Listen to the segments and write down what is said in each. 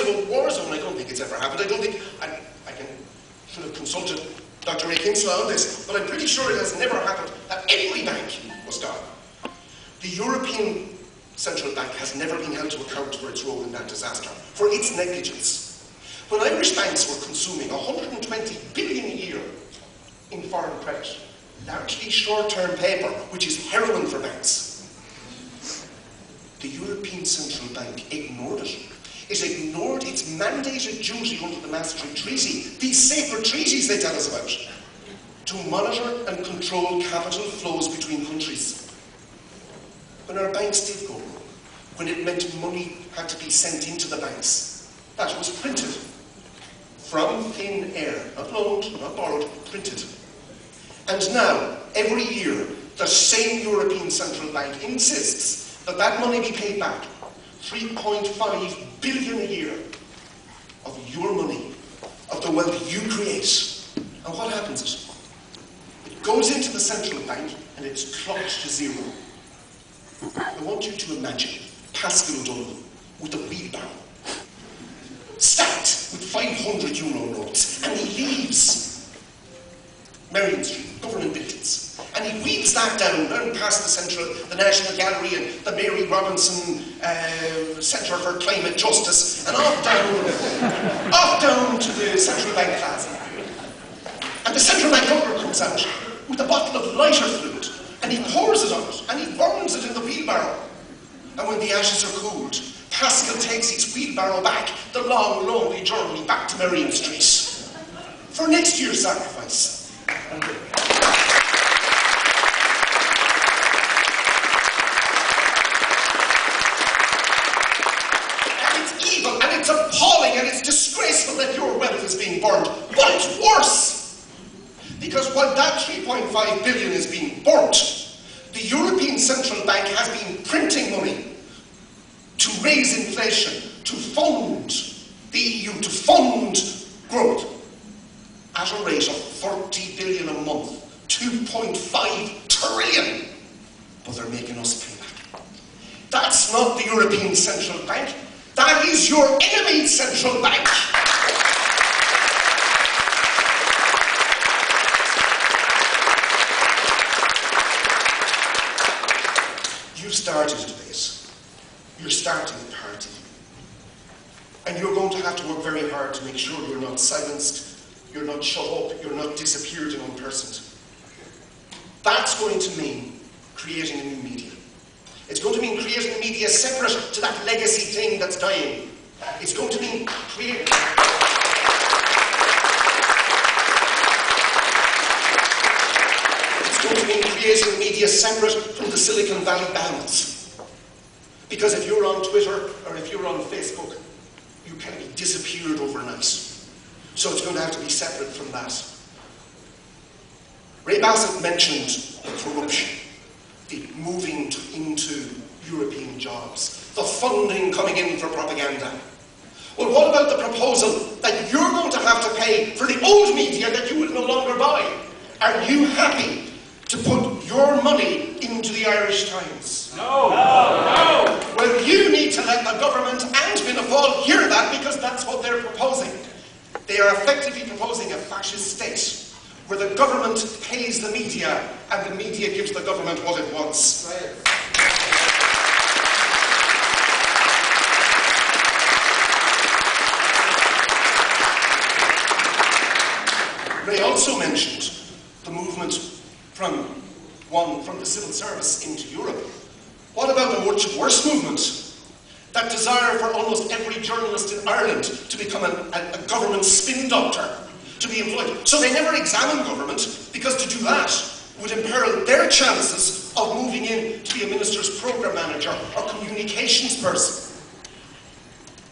a war zone. I don't think it's ever happened. I don't think, should have consulted Dr. Ray Kinsella on this, but I'm pretty sure it has never happened that every bank was gone. The European Central Bank has never been held to account for its role in that disaster, for its negligence. When Irish banks were consuming 120 billion a year in foreign credit, largely short-term paper, which is heroin for banks, the European Central Bank ignored it. It ignored its mandated duty under the Maastricht Treaty, these sacred treaties they tell us about, to monitor and control capital flows between countries. When our banks did go wrong, when it meant money had to be sent into the banks, that was printed. From thin air, not loaned, not borrowed, printed. And now, every year, the same European Central Bank insists that that money be paid back. 3.5 billion a year of your money, of the wealth you create. And what happens? It goes into the central bank and it's clocked to zero. I want you to imagine Pascal O'Donoghue with a wheelbarrow, stacked with €500 notes, and he leaves Merrion Street, government buildings. And he weaves that down past the National Gallery and the Mary Robinson Centre for Climate Justice, and off down to the Central Bank Plaza. And the Central Bank governor comes out with a bottle of lighter fluid, and he pours it on it, and he burns it in the wheelbarrow. And when the ashes are cooled, Pascal takes his wheelbarrow back, the long, lonely journey back to Merrion Street, for next year's sacrifice. It's appalling and it's disgraceful that your wealth is being burned. But it's worse! Because while that 3.5 billion is being burnt, the European Central Bank has been printing money to raise inflation, to fund the EU, to fund growth at a rate of 30 billion a month, 2.5 trillion. But they're making us pay back. That's not the European Central Bank. That is your enemy, Central Bank. You started a debate. You're starting a party. And you're going to have to work very hard to make sure you're not silenced, you're not shut up, you're not disappeared and unpersoned. That's going to mean creating a new media. It's going to mean creating a media separate to that legacy thing that's dying. It's going to mean creating... It's going to mean creating a media separate from the Silicon Valley bands. Because if you're on Twitter or if you're on Facebook, you can be disappeared overnight. So it's going to have to be separate from that. Ray Bassett mentioned the corruption, the moving into European jobs, the funding coming in for propaganda. Well, what about the proposal that you're going to have to pay for the old media that you will no longer buy? Are you happy to put your money into the Irish Times? No. No. No. Well, you need to let the government and Fianna Fáil hear that, because that's what they're proposing. They are effectively proposing a fascist state, where the government pays the media and the media gives the government what it wants. Right. Ray also mentioned the movement from the civil service into Europe. What about a much worse movement? That desire for almost every journalist in Ireland to become a government spin doctor, to be employed. So they never examine government, because to do that would imperil their chances of moving in to be a minister's programme manager or communications person.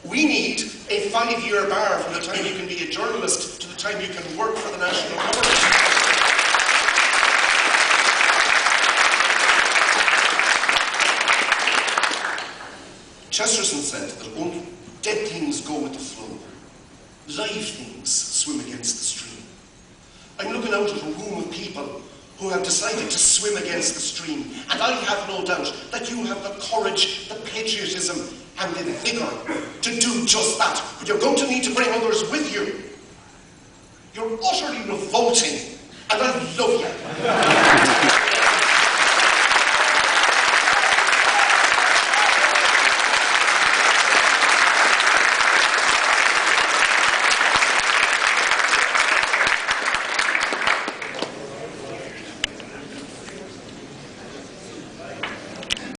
We need a 5-year bar from the time you can be a journalist to the time you can work for the national government. Chesterton said that only dead things go with the flow. Live things swim against the stream. I'm looking out at a room of people who have decided to swim against the stream, and I have no doubt that you have the courage, the patriotism, and the vigour to do just that. But you're going to need to bring others with you. You're utterly revolting, and I love you.